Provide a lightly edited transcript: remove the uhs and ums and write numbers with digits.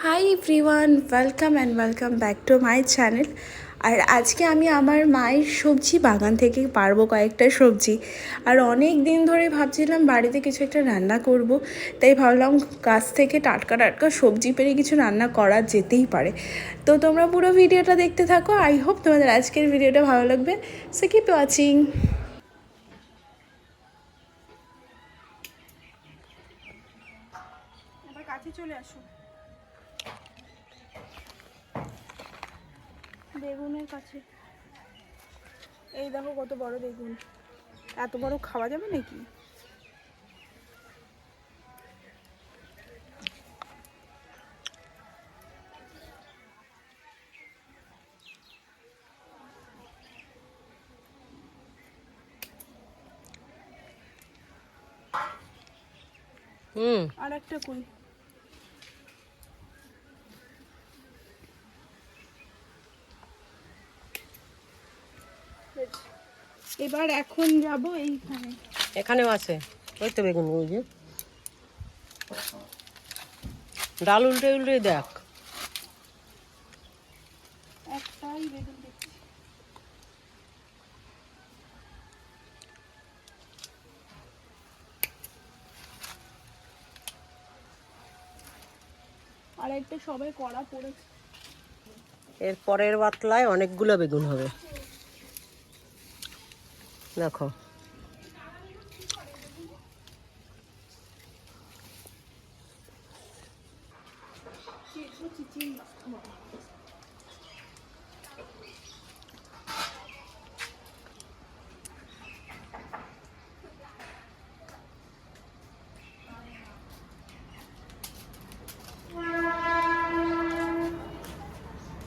High everyone, welcome back to my channel. আর আজকে আমি আমার মায়ের সবজি বাগান থেকে পারবো কয়েকটা সবজি। আর অনেক দিন ধরে ভাবছিলাম বাড়িতে কিছু একটা রান্না করব, তাই ভাবলাম গাছ থেকে টাটকা টাটকা সবজি পেরে কিছু রান্না করা যেতেই পারে। তো তোমরা পুরো ভিডিওটা দেখতে থাকো। আই হোপ তোমাদের আজকের ভিডিওটা ভালো লাগবে, সো কিপ ওয়াচিং। এবার কাছে চলে আসো। বেগুনের কাছে এই দেখো কত বড় বেগুন। এত বড় খাওয়া যাবে নাকি? আর একটা কই? এবার এখন যাব এইখানে। এখানেও আছে, ওই তো বেগুন, ওই যে ডাল উল্টে উল্টে দেখ। একটাই বেগুন দেখছি। আর একটা সবাই কড়া পড়েছে। এর পরের বাতলায় অনেকগুলো বেগুন হবে, দেখো।